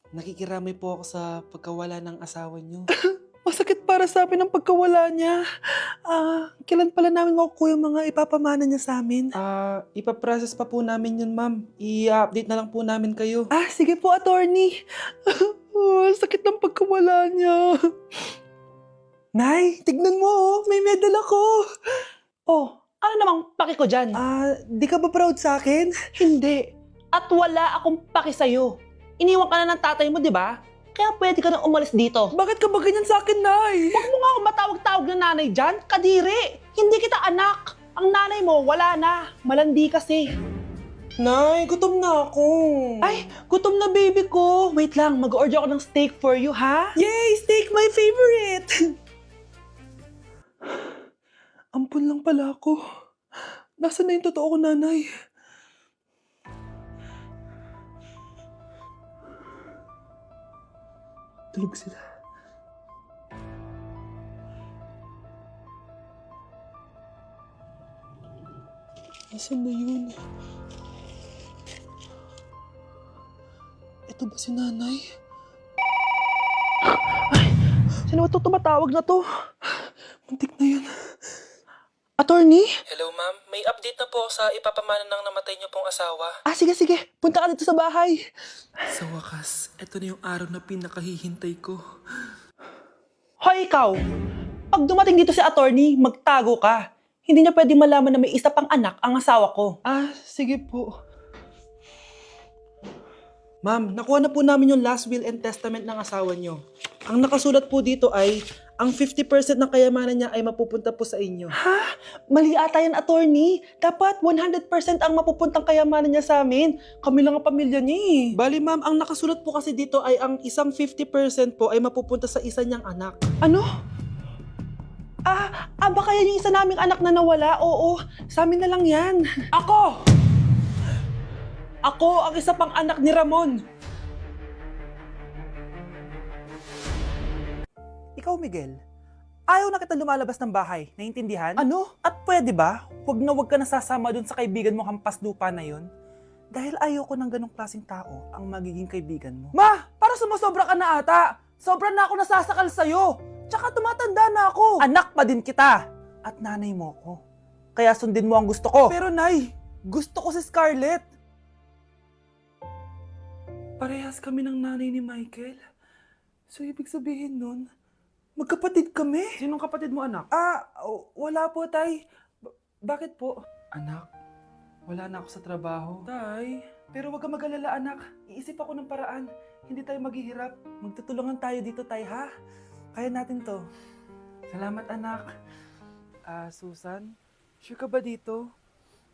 Nakikiramay po ako sa pagkawala ng asawa niyo. Masakit para sa amin ang pagkawala niya. Kailan pala namin makukuha yung mga ipapamana niya sa amin? Ipaprocess pa po namin yun, ma'am. I-update na lang po namin kayo. Sige po, attorney. Sakit ng pagkawala niya. Nay, tignan mo, may medal ako. Oh, ano namang paki ko dyan? Di ka ba proud sa akin? Hindi. At wala akong paki sa'yo. Iniwan ka na ng tatay mo, di ba? Kaya pwede ka na umalis dito. Bakit ka ba ganyan sa akin, Nay? Huwag mo nga akong matawag-tawag na nanay dyan. Kadiri. Hindi kita anak. Ang nanay mo, wala na. Malandi kasi. Nay, gutom na ako. Ay, gutom na baby ko. Wait lang, mag-order ako ng steak for you, ha? Yay! Steak, my favorite! Ampun lang pala ako. Nasaan na yung totoo ko, nanay? Tulog sila. Nasaan na yun? Ito ba si nanay? Sino ba ito tumatawag na to? Muntik na yun. Attorney? Hello, ma'am. May update na po sa ipapamana ng namatay niyo pong asawa. Sige. Punta ka dito sa bahay. Sa wakas, ito na yung araw na pinakahihintay ko. Hoy, ikaw! Pag dumating dito si attorney, magtago ka. Hindi niya pwede malaman na may isa pang anak ang asawa ko. Sige po. Ma'am, nakuha na po namin yung last will and testament ng asawa niyo. Ang nakasulat po dito ay, ang 50% ng kayamanan niya ay mapupunta po sa inyo. Mali ata yan, attorney. Dapat 100% ang mapupuntang kayamanan niya sa amin. Kami lang ang pamilya niya eh. Bali ma'am, ang nakasulat po kasi dito ay ang isang 50% po ay mapupunta sa isa niyang anak. Ano? Baka yan yung isa naming anak na nawala. Oo, sa amin na lang yan. Ako! Ako ang isa pang anak ni Ramon. Ikaw, Miguel, ayaw na kita lumalabas ng bahay. Naiintindihan? Ano? At pwede ba, huwag ka nasasama dun sa kaibigan mo hampas lupa na yon? Dahil ayaw ko ng ganong klaseng tao ang magiging kaibigan mo. Ma! Para sumasobra ka na ata. Sobra na ako nasasakal sa'yo. Tsaka tumatanda na ako. Anak pa din kita! At nanay mo ko. Kaya sundin mo ang gusto ko. Pero Nay, gusto ko si Scarlett. Parehas kami ng nanay ni Michael. So, ibig sabihin nun, magkapatid kami? Sinong kapatid mo, anak? Wala po, tay. Bakit po? Anak, wala na ako sa trabaho. Tay, pero wag ka mag-alala, anak. Iisip ako ng paraan. Hindi tayo maghihirap. Magtutulungan tayo dito, tay, ha? Kaya natin to. Salamat, anak. Susan, sure ka ba dito?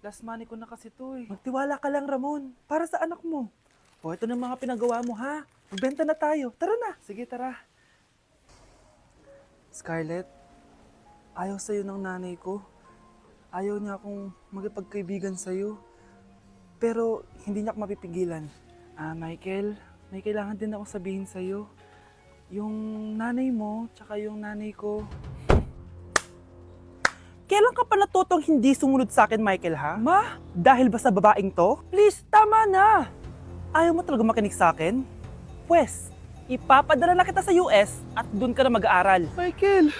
Last money ko na kasi to, eh. Magtiwala ka lang, Ramon. Para sa anak mo. Ito na mga pinagawa mo, ha? Magbenta na tayo. Tara na. Sige, tara. Scarlett, ayaw sa'yo ng nanay ko. Ayaw niya akong magipagkaibigan sa'yo. Pero hindi niya ako mapipigilan. Michael, may kailangan din ako sabihin sa'yo. Yung nanay mo, tsaka yung nanay ko. Kailan ka pa natutong hindi sumunod sa akin, Michael, ha? Ma, dahil ba sa babaeng to? Please, tama na! Ayaw mo talaga makinig sa akin? Pwes, ipapadala na kita sa US at doon ka na mag-aaral. Michael!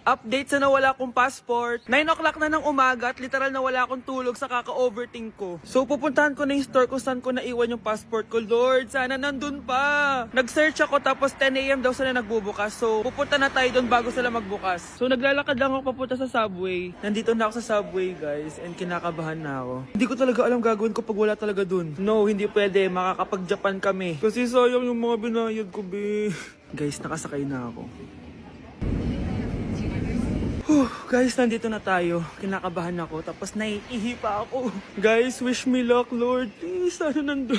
Update sa nawala kong passport. 9 o'clock na ng umaga at literal na wala akong tulog sa kaka-overthink ko. So pupuntahan ko na yung store kung saan ko naiwan yung passport ko. Lord, sana nandun pa. Nag-search ako tapos 10 a.m. daw sila nagbubukas. So pupunta na tayo doon bago sila magbukas. So naglalakad lang ako papunta sa subway. Nandito na ako sa subway, guys, and kinakabahan na ako. Hindi ko talaga alam gagawin ko pag wala talaga doon. No, hindi pwede. Makakapag-Japan kami. Kasi sayang yung mga binayad ko, be. Guys, nakasakay na ako. Guys, nandito na tayo. Kinakabahan ako. Tapos naiihi pa ako. Guys, wish me luck, Lord. Please, sana nandun.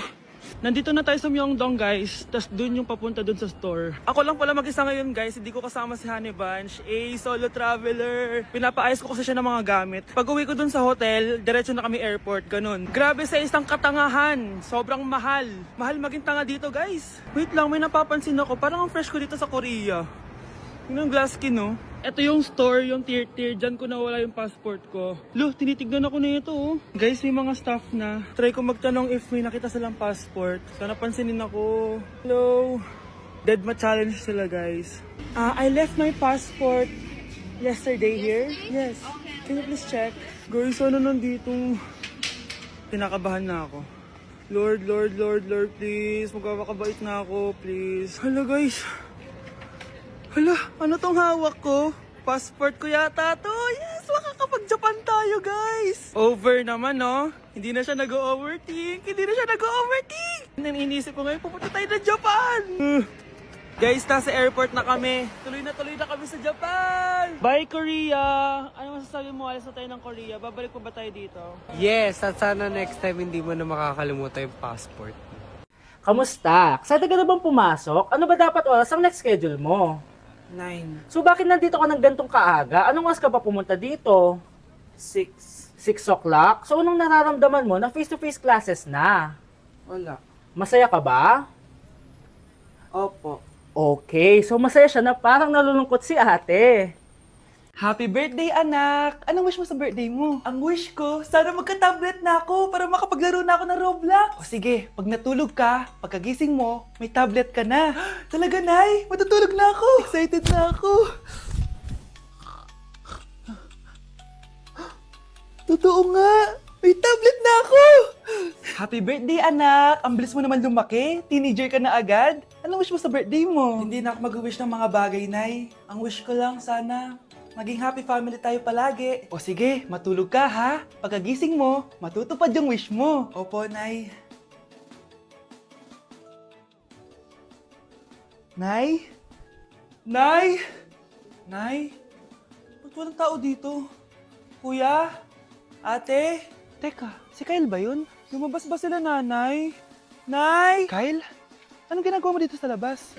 Nandito na tayo sa Myeongdong, guys. Tapos dun yung papunta dun sa store. Ako lang pala mag-isa ngayon, guys. Hindi ko kasama si Honey Bunch. Solo traveler. Pinapaayos ko kasi siya ng mga gamit. Pag uwi ko dun sa hotel, diretso na kami airport. Ganun. Grabe sa isang katangahan. Sobrang mahal. Mahal maging tanga dito, guys. Wait lang, may napapansin ako. Parang ang fresh ko dito sa Korea. Yun ang glass skin, no? Ito yung store, yung tier-tier. Diyan ko nawala yung passport ko. Lo, tinitignan ako na ito, oh. Guys, may mga staff na. Try ko magtanong if may nakita silang passport. Sana pansinin ako. Hello? Deadma challenge sila, guys. I left my passport yesterday here. Yes. Can you please check? Guys, ano nandito? Pinakabahan na ako. Lord, please. Magkakabait na ako, please. Hala, guys. Hala, ano tong hawak ko? Passport ko yata to. Yes, makakapag-Japan tayo, guys. Over naman, no? Hindi na siya nag-overthink. Iniisip ko ngayon, pupunta tayo ng Japan. Guys, nasa airport na kami. Tuloy na kami sa Japan. Bye, Korea. Ano masasabi mo? Alas na tayo ng Korea. Babalik pa ba tayo dito? Yes, at sana next time hindi mo na makakalimutan yung passport. Kamusta? Excited ka na bang pumasok? Ano ba dapat oras ang next schedule mo? 9, So bakit nandito ka ng gantong kaaga? Anong oras ka pa pumunta dito? 6. 6 o'clock? So anong nararamdaman mo na face-to-face classes na? Wala. Masaya ka ba? Opo. Okay, so masaya siya na parang nalulungkot si ate. Happy birthday, anak! Anong wish mo sa birthday mo? Ang wish ko, sana magka-tablet na ako para makapaglaro na ako ng Roblox. O sige, pag natulog ka, pagkagising mo, may tablet ka na. Talaga, Nay? Matutulog na ako! Excited na ako! Totoo nga! May tablet na ako! Happy birthday, anak! Ang bilis mo naman lumaki. Teenager ka na agad. Anong wish mo sa birthday mo? Hindi na ako mag-wish ng mga bagay, Nay. Ang wish ko lang sana, maging happy family tayo palagi. O sige, matulog ka ha. Pagkagising mo, matutupad yung wish mo. Opo, Nay. Nay? Nay? Nay? Ba't walang tao dito? Kuya? Ate? Teka, si Kyle ba yun? Lumabas ba sila, nanay? Nay! Kyle? Anong ginagawa mo dito sa labas?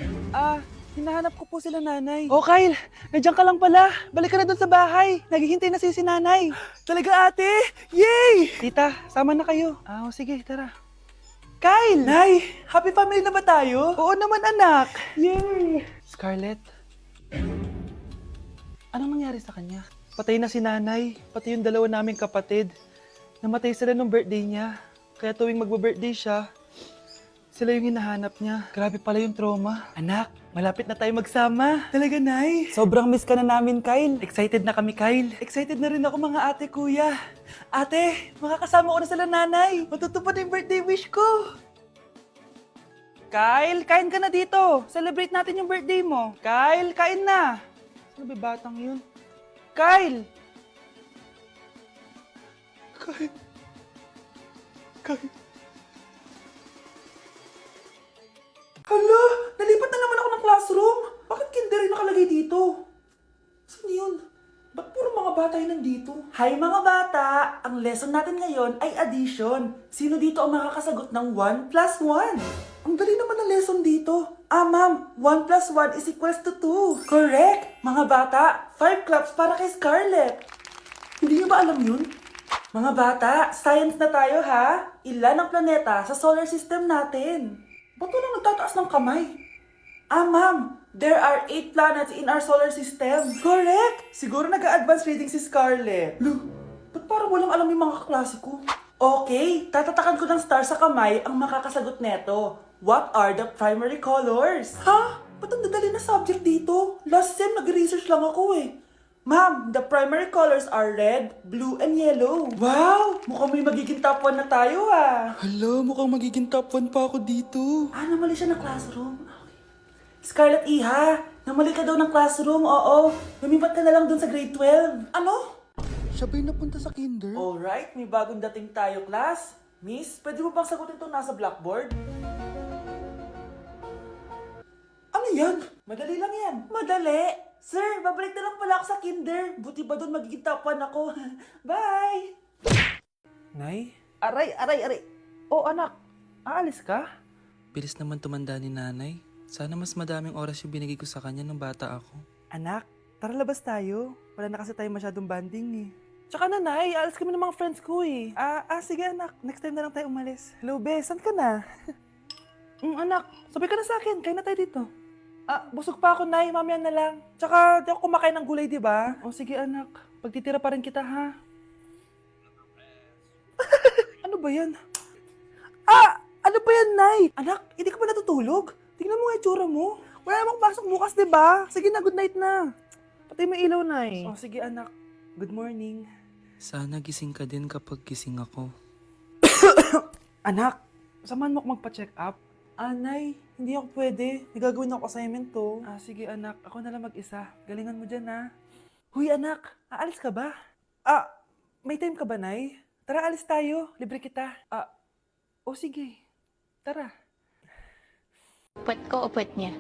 Hinahanap ko po sila, nanay. Oh, Kyle! Nandiyan ka lang pala. Balik ka na doon sa bahay. Naghihintay na si nanay. Talaga, ate? Yay! Tita, sama na kayo. Sige, tara. Kyle! Nay, happy family na ba tayo? Oo naman, anak. Yay! Scarlett, anong nangyari sa kanya? Patay na si nanay, pati yung dalawa naming kapatid. Namatay sila nung birthday niya. Kaya tuwing magbe-birthday siya, sila yung hinahanap niya. Grabe pala yung trauma. Anak, malapit na tayo magsama. Talaga, Nay. Sobrang miss ka na namin, Kyle. Excited na kami, Kyle. Excited na rin ako, mga ate, kuya. Ate, makakasama ko na sila, nanay. Matutupad na yung birthday wish ko. Kyle, kain ka na dito. Celebrate natin yung birthday mo. Kyle, kain na. Sino ba batang yun? Kyle! Kyle. Hala! Nalipat na naman ako ng classroom! Bakit kinder yung nakalagay dito? Saan yun? Ba't puro mga bata yun nandito? Hi mga bata! Ang lesson natin ngayon ay addition. Sino dito ang makakasagot ng 1 plus 1? Ang dali naman ng lesson dito. Ma'am, 1 plus 1 is equals to 2. Correct! Mga bata, 5 claps para kay Scarlett. Hindi niyo ba alam yun? Mga bata, science na tayo ha. Ilan ang planeta sa solar system natin? Ba't walang nagtataas ng kamay? Ma'am, there are 8 planets in our solar system. Correct! Siguro nag-a-advance reading si Scarlett. Lo, ba't parang walang alam yung mga kaklase ko? Okay, tatatakan ko ng star sa kamay ang makakasagot neto. What are the primary colors? Ha? Ba't ang dadali na subject dito? Last sem, nag-research lang ako eh. Ma'am, the primary colors are red, blue, and yellow. Wow! Mukhang may magiging top 1 na tayo ah. Hala, mukhang magiging top 1 pa ako dito. Namali siya ng classroom. Scarlett Iha, namali ka daw ng classroom, oo. Lumipat ka na lang dun sa grade 12. Ano? Siya ba'y napunta sa kinder? Alright, may bagong dating tayo, class. Miss, pwede mo bang sagutin itong nasa blackboard? Ano yan? Madali lang yan. Madali? Sir, babalik na lang pala ako sa kinder. Buti ba doon magiging top 1 ako? Bye! Nay? Aray! Oh, anak. Aalis ka? Bilis naman tumanda ni nanay. Sana mas madaming oras yung binigay ko sa kanya nung bata ako. Anak, tara labas tayo. Wala na kasi tayo masyadong banding eh. Tsaka nanay, aalis kami ng mga friends ko eh. Sige anak. Next time na lang tayo umalis. Hello, Be. Saan ka na? Anak, sabay ka na sa akin. Kain na tayo dito. Busog pa ako, Nay. Mamaya na lang. Tsaka, di ako kumakain ng gulay, di ba? O sige, anak. Pagtitira pa rin kita, ha? Ano ba yan? Ano ba yan, Nay? Anak, hindi ka ba natutulog? Tingnan mo nga yung tsura mo. Wala namang pasok bukas, di ba? Sige na, good night na. Patay mo ilaw, Nay. O sige, anak. Good morning. Sana gising ka din kapag gising ako. Anak, samahan mo ako magpa-check up. Nay, hindi ako pwede. May gagawin ako assignment to. Sige anak, ako na lang mag-isa. Galingan mo dyan, ha? Huy anak, aalis ka ba? May time ka ba, Nay? Tara, alis tayo. Libre kita. Sige. Tara. Puwet ko o puwet niya?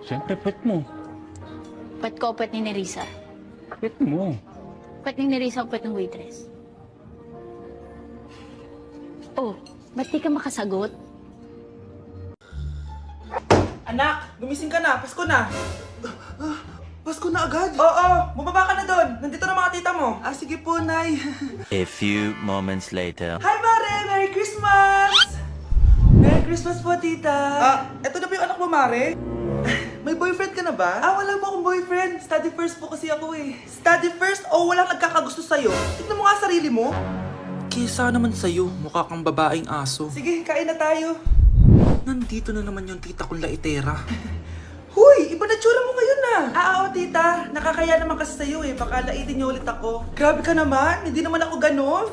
Siyempre, pet mo. Puwet ko o puwet ni Nerissa? Pet mo. Puwet ni Nerissa o puwet ng waitress? Oh, ba't di ka makasagot? Anak, gumising ka na. Pasko na. Pasko na agad? Oo, bumaba ka na doon. Nandito na mga tita mo. Sige po, Nay. A few moments later. Hi, Mare! Merry Christmas! Merry Christmas po, tita. Eto na ba yung anak mo, Mare? May boyfriend ka na ba? Wala po akong boyfriend. Study first po kasi ako eh. Study first o walang nagkakagusto sa'yo? Tignan mo nga sarili mo. Kesa naman sa'yo, mukha kang babaeng aso. Sige, kain na tayo. Nandito na naman yung tita kong laitera. Huy, iba na tsura mo ngayon na. Oo, tita. Nakakaya naman kasi sa'yo eh. Baka laitin niyo ulit ako. Grabe ka naman. Hindi naman ako ganon.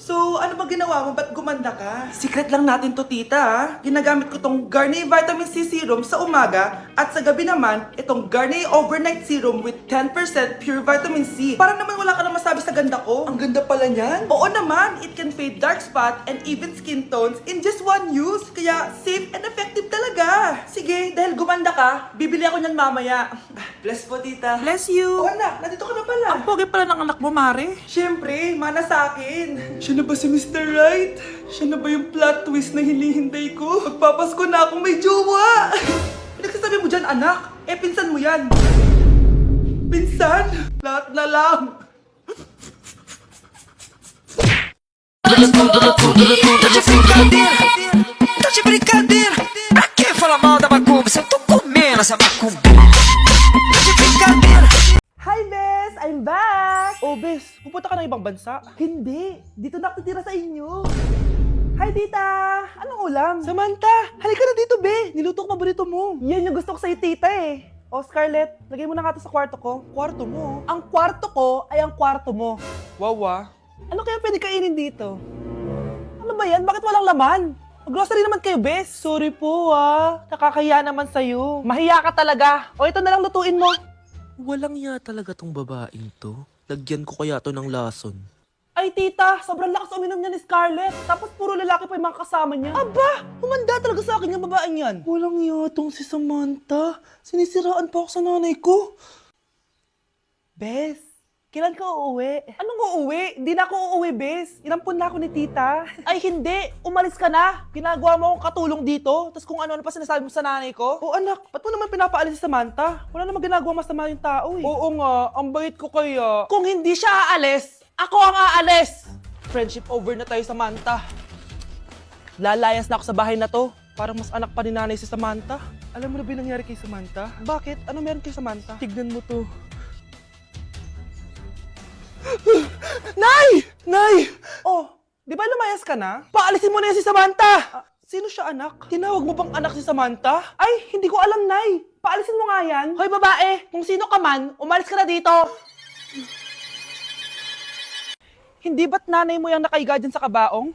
So, ano ba ginawa mo? Ba't gumanda ka? Secret lang natin to, tita. Ginagamit ko tong Garnier Vitamin C Serum sa umaga at sa gabi naman, itong Garnier Overnight Serum with 10% pure vitamin C. Para naman wala ka na masabi sa ganda ko. Ang ganda pala niyan. Oo naman, it can fade dark spot and even skin tones in just one use. Kaya safe and effective talaga. Sige, dahil gumanda ka, bibili ako niyan mamaya. Bless po, tita. Bless you! Oh, anak, nandito ka na pala. Ang pogi pala ng anak mo, Mare. Siyempre, mana sa akin. Siya na ba si Mr. Right? Siya na ba yung plot twist na hinihintay ko? Magpapasko na akong may jowa! Pinagsasabi mo dyan, anak? Pinsan mo yan. Pinsan? Lahat na lang. Tá de brincadeira, pra que falar mal da macumba se eu tô comendo essa macumba? Tá de brincadeira. Hi, Bes! I'm back! Oh, Bes, pupunta ka ng ibang bansa? Hindi, dito na ako titira sa inyo. Hi, tita! Anong ulam? Samantha, halika na dito, Be! Niluto ko paborito mo. Yan yung gusto ko sa'yo, tita eh. Oh, Scarlett, lagay mo na nga ito sa kwarto ko. Kwarto mo? Ang kwarto ko ay ang kwarto mo. Wawa. Ano kaya pwede kainin dito? Ano ba yan? Bakit walang laman? Mag-grocery naman kayo, Bes. Sorry po, nakakahiya naman sa'yo. Mahiya ka talaga. O, ito na lang lutuin mo. Walang ya talaga tong babaeng to. Lagyan ko kaya to ng lason. Ay, tita, sobrang lakas uminom niya ni Scarlett. Tapos puro lalaki pa yung mga kasama niya. Aba, humanda talaga sa akin yung babaeng yan. Walang yatong si Samantha. Sinisiraan pa ako sa nanay ko. Bes, kailan ka uuwi? Anong uuwi? Hindi na ako uuwi, Bes. Inampun na ako ni tita. Ay, hindi. Umalis ka na. Ginagawa mo akong katulong dito. Tapos kung ano-ano pa sinasabi mo sa nanay ko. Oo, anak. Ba't mo naman pinapaalis si Samantha? Wala namang ginagawa masama yung tao eh. Oo nga. Ang bait ko kaya. Kung hindi siya aalis, ako ang aalis! Friendship over na tayo, Samantha. Lalayas na ako sa bahay na to. Parang mas anak pa ni nanay si Samantha. Alam mo na ba yung nangyari kay Samantha? Bakit? Ano meron kay Samantha? Tignan mo to. Nay! Nay! Oh, di ba lumayas ka na? Paalisin mo na yan si Samantha! Sino siya, anak? Tinawag mo bang anak si Samantha? Ay, hindi ko alam, Nay. Paalisin mo nga yan. Hoy, babae! Kung sino ka man, umalis ka na dito! Hindi ba't nanay mo yung nakaiga dyan sa kabaong?